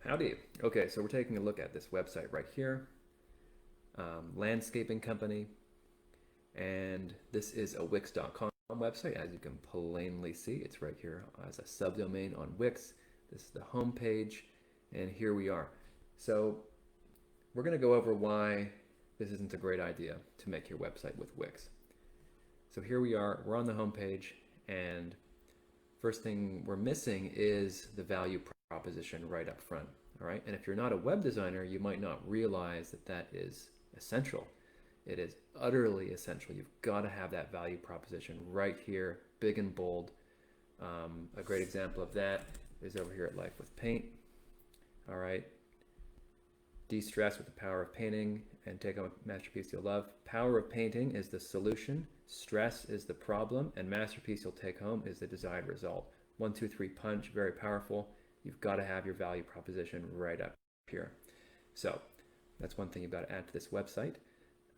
Howdy. Okay, so we're taking a look at this website right here, landscaping company, and this is a Wix.com website. As you can plainly see, it's right here as a subdomain on Wix. This is the home page, and here we are. So we're going to go over why this isn't a great idea to make your website with Wix. So here we are, we're on the home page, and first thing we're missing is the value proposition right up front. All right, and if you're not a web designer, you might not realize that that is essential. It is utterly essential. You've got to have that value proposition right here, big and bold. A great example of that is over here at Life with Paint. All right, de-stress with the power of painting and take on a masterpiece you'll love. Power of painting is the solution, stress is the problem, and masterpiece you'll take home is the desired result. 1, 2, 3 punch, very powerful. You've got to have your value proposition right up here. So that's one thing you've got to add to this website.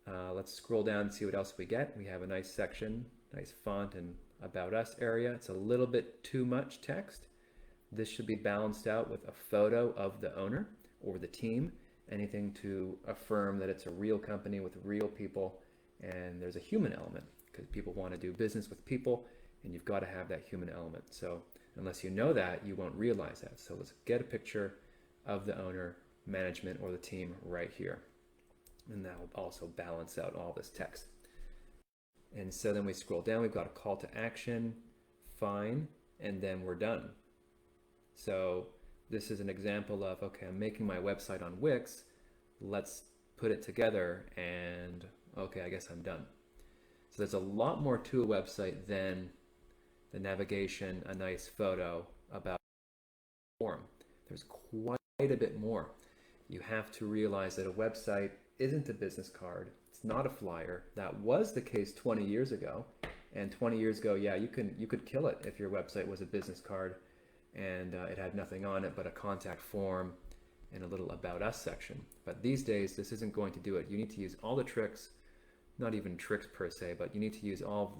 Let's scroll down and see what else we get. We have a nice section, nice font and About Us area. It's a little bit too much text. This should be balanced out with a photo of the owner or the team, anything to affirm that it's a real company with real people and there's a human element, because people want to do business with people and you've got to have that human element. So unless you know that, you won't realize that. So let's get a picture of the owner, management, or the team right here. And that will also balance out all this text. And so then we scroll down, we've got a call to action, fine, and then we're done. So this is an example of, okay, I'm making my website on Wix, let's put it together, and okay, I guess I'm done. So there's a lot more to a website than the navigation, a nice photo, about form. There's quite a bit more. You have to realize that a website isn't a business card. It's not a flyer. That was the case 20 years ago. And 20 years ago, yeah, you could kill it if your website was a business card and it had nothing on it but a contact form and a little About Us section. But these days, this isn't going to do it. You need to use all the tricks, not even tricks per se, but you need to use all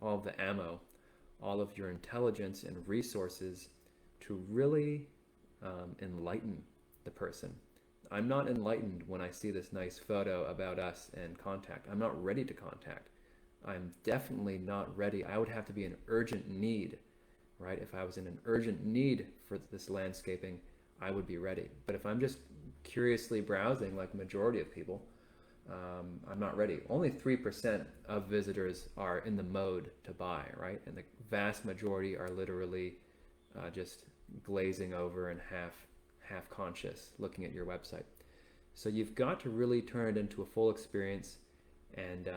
of the ammo, all of your intelligence and resources to really enlighten the person. I'm not enlightened when I see this nice photo About Us and contact. I'm not ready to contact. I'm definitely not ready. I would have to be in urgent need, right? If I was in an urgent need for this landscaping, I would be ready. But if I'm just curiously browsing like the majority of people, I'm not ready. Only 3% of visitors are in the mode to buy, right? And the vast majority are literally just glazing over and half conscious looking at your website. So you've got to really turn it into a full experience, and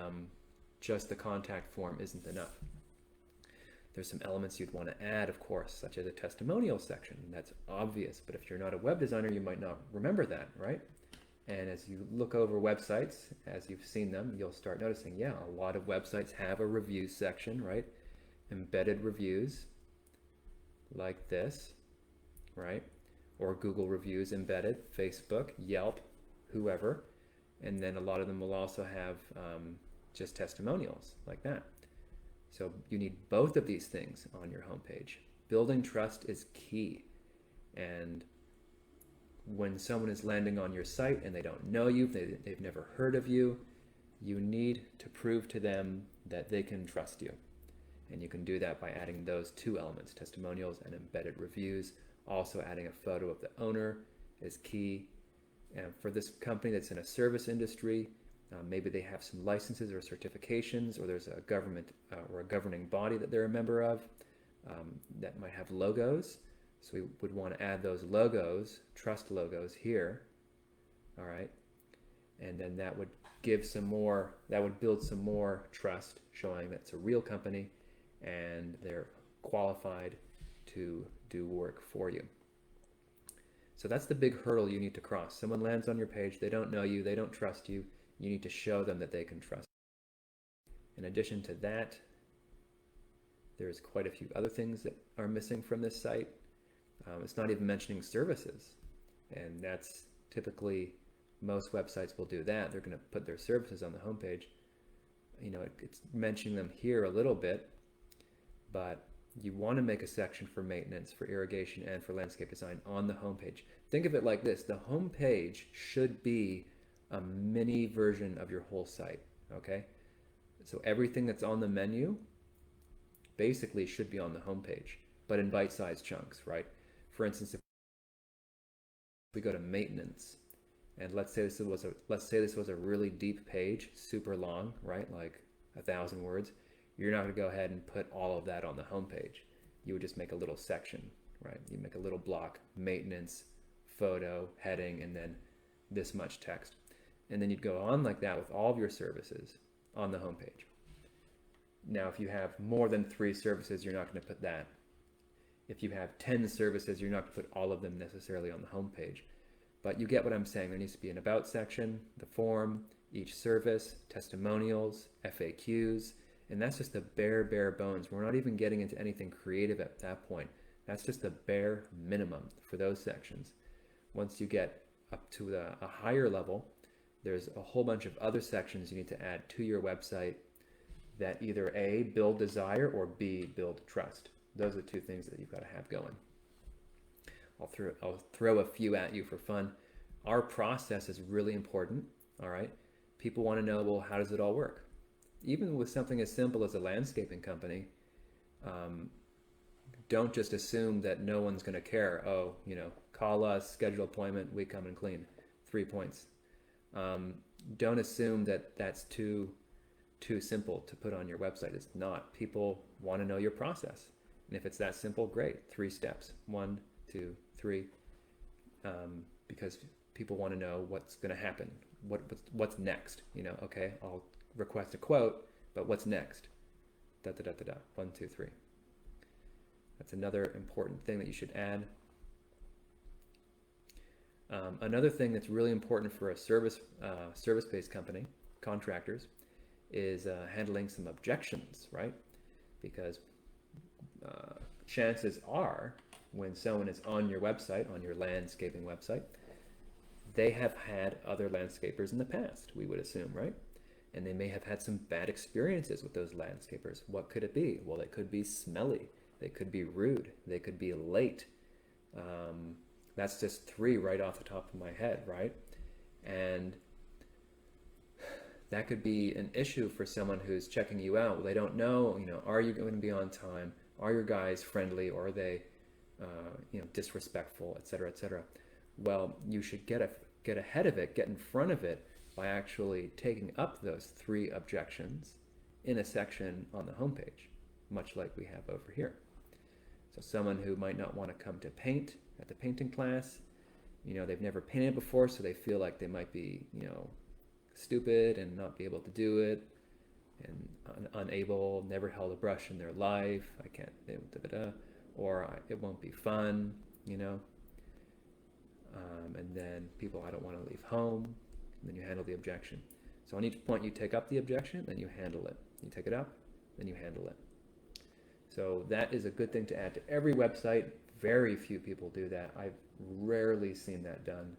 just the contact form isn't enough. There's some elements you'd want to add, of course, such as a testimonial section. That's obvious, but if you're not a web designer, you might not remember that, right? And as you look over websites, as you've seen them, you'll start noticing, yeah, a lot of websites have a review section, right? Embedded reviews like this, right? Or Google reviews embedded, Facebook, Yelp, whoever. And then a lot of them will also have just testimonials like that. So you need both of these things on your homepage. Building trust is key. And when someone is landing on your site and they don't know you, they've never heard of you, you need to prove to them that they can trust you. And you can do that by adding those two elements, testimonials and embedded reviews. Also adding a photo of the owner is key. And for this company that's in a service industry, maybe they have some licenses or certifications, or there's a government or a governing body that they're a member of that might have logos. So we would want to add those logos, trust logos here, all right? And then that would give some more, that would build some more trust, showing that it's a real company and they're qualified to do work for you. So that's the big hurdle you need to cross. Someone lands on your page, they don't know you, they don't trust you. You need to show them that they can trust you. In addition to that, there's quite a few other things that are missing from this site. It's not even mentioning services, and that's typically, most websites will do that. They're going to put their services on the homepage. You know, it's mentioning them here a little bit, but You want to make a section for maintenance, for irrigation, and for landscape design on the homepage. Think of it like this. The homepage should be a mini version of your whole site, okay? So everything that's on the menu basically should be on the homepage, but in bite-sized chunks, right? For instance, if we go to maintenance, and let's say this was a really deep page, super long, right? Like 1,000 words. You're not going to go ahead and put all of that on the homepage. You would just make a little section, right? You make a little block, maintenance, photo, heading, and then this much text. And then you'd go on like that with all of your services on the homepage. Now, if you have more than 3 services, you're not going to put that. If you have 10 services, you're not going to put all of them necessarily on the homepage. But you get what I'm saying. There needs to be an about section, the form, each service, testimonials, FAQs, and that's just the bare bones. We're not even getting into anything creative at that point. That's just the bare minimum for those sections. Once you get up to a higher level, there's a whole bunch of other sections you need to add to your website that either A, build desire, or B, build trust. Those are the 2 things that you've got to have going. I'll throw a few at you for fun. Our process is really important, all right? People want to know, well, how does it all work? Even with something as simple as a landscaping company, don't just assume that no one's going to care. Oh, call us, schedule appointment, we come and clean. 3 points. Don't assume that that's too simple to put on your website. It's not. People want to know your process. And if it's that simple, great. 3 steps. 1, 2, 3. Because people want to know what's going to happen. What's next? Okay, I'll request a quote, but what's next? 1, 2, 3. That's another important thing that you should add. Another thing that's really important for a service-based company, contractors, is handling some objections, right? Because chances are, when someone is on your website, on your landscaping website, they have had other landscapers in the past, we would assume, right? And they may have had some bad experiences with those landscapers. What could it be? Well, they could be smelly. They could be rude. They could be late. That's just 3 right off the top of my head, right? And that could be an issue for someone who's checking you out. Well, they don't know, are you going to be on time? Are your guys friendly, or are they, disrespectful, et cetera, et cetera? Well, you should get ahead of it, get in front of it by actually taking up those 3 objections in a section on the homepage, much like we have over here. So someone who might not want to come to paint at the painting class, they've never painted before, so they feel like they might be, stupid and not be able to do it, and unable, never held a brush in their life, I can't, or it won't be fun, and then people, I don't want to leave home, and then you handle the objection. So on each point you take up the objection, then you handle it. You take it up, then you handle it. So that is a good thing to add to every website. Very few people do that. I've rarely seen that done.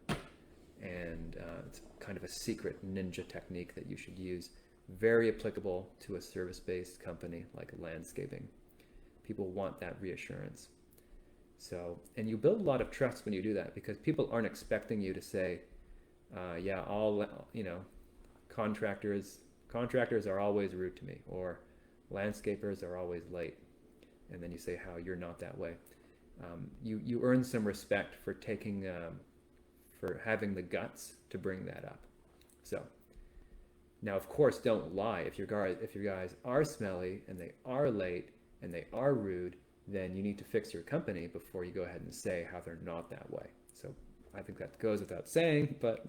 And it's kind of a secret ninja technique that you should use. Very applicable to a service-based company like landscaping. People want that reassurance. So, and you build a lot of trust when you do that, because people aren't expecting you to say, yeah, contractors are always rude to me, or landscapers are always late. And then you say how you're not that way. You earn some respect for for having the guts to bring that up. So now, of course, don't lie. If your guys are smelly and they are late and they are rude, then you need to fix your company before you go ahead and say how they're not that way. So I think that goes without saying, but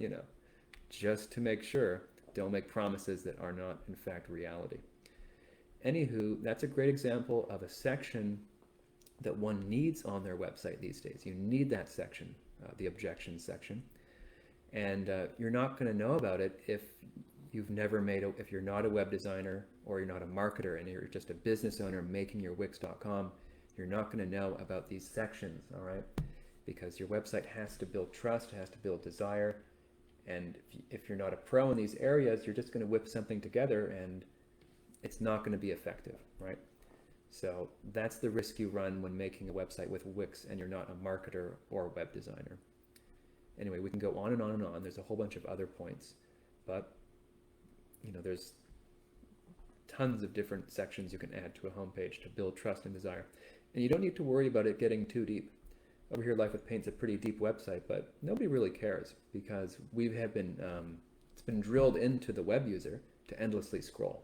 just to make sure, don't make promises that are not in fact reality. Anywho, that's a great example of a section that one needs on their website these days. You need that section, the objections section, and you're not going to know about it if you've never if you're not a web designer, or you're not a marketer and you're just a business owner making your Wix.com. You're not going to know about these sections, all right? Because your website has to build trust, has to build desire, and if you're not a pro in these areas, you're just going to whip something together and it's not going to be effective, right? So that's the risk you run when making a website with Wix and you're not a marketer or web designer. Anyway, we can go on and on and on. There's a whole bunch of other points, but there's tons of different sections you can add to a homepage to build trust and desire. And you don't need to worry about it getting too deep. Over here, Life with Paint's a pretty deep website, but nobody really cares because it's been drilled into the web user to endlessly scroll.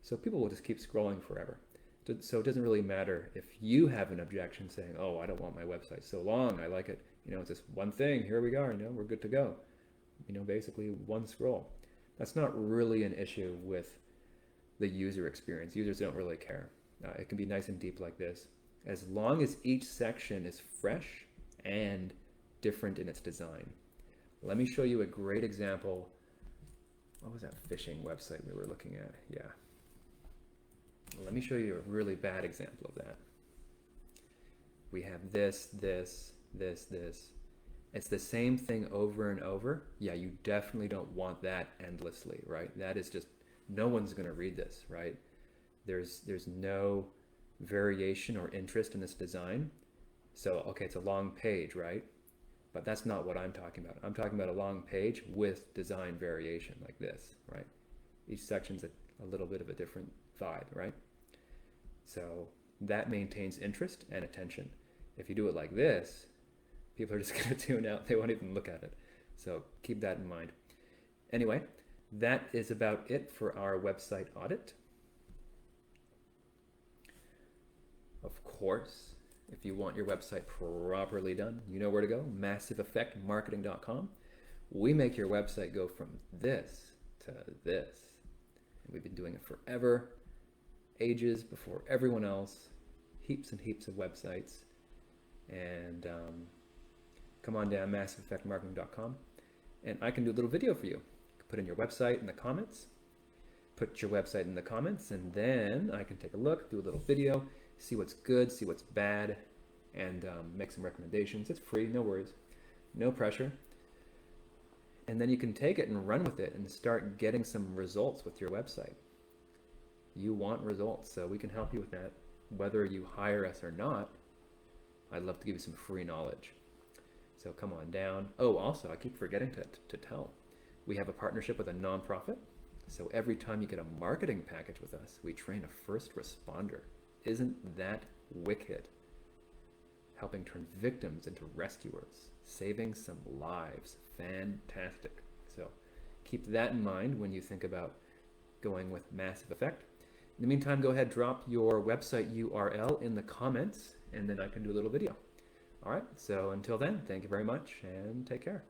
So people will just keep scrolling forever. So it doesn't really matter if you have an objection saying, oh, I don't want my website so long, I like it, it's just one thing, here we go, we're good to go. Basically one scroll. That's not really an issue with the user experience. Users don't really care. It can be nice and deep like this, as long as each section is fresh and different in its design. Let me show you a great example. What was that fishing website we were looking at? Yeah. Let me show you a really bad example of that. We have this. It's the same thing over and over. Yeah, you definitely don't want that endlessly, right? That is just, no one's going to read this, right? There's no variation or interest in this design. So, okay, it's a long page, right? But that's not what I'm talking about. I'm talking about a long page with design variation like this, right? Each section's a little bit of a different vibe, right? So that maintains interest and attention. If you do it like this, people are just going to tune out. They won't even look at it. So keep that in mind. Anyway, that is about it for our website audit. Of course, if you want your website properly done, you know where to go, massiveeffectmarketing.com. We make your website go from this to this. And we've been doing it forever, ages before everyone else, heaps and heaps of websites. And come on down, massiveeffectmarketing.com, and I can do a little video for you. Put in your website in the comments, and then I can take a look, do a little video, see what's good, see what's bad, and make some recommendations. It's free, no worries, no pressure. And then you can take it and run with it and start getting some results with your website. You want results, so we can help you with that. Whether you hire us or not, I'd love to give you some free knowledge. So come on down. Oh, also, I keep forgetting to tell. We have a partnership with a nonprofit. So every time you get a marketing package with us, we train a first responder. Isn't that wicked? Helping turn victims into rescuers, saving some lives. Fantastic. So keep that in mind when you think about going with Massive Effect. In the meantime, go ahead, drop your website URL in the comments, and then I can do a little video. All right, so until then, thank you very much, and take care.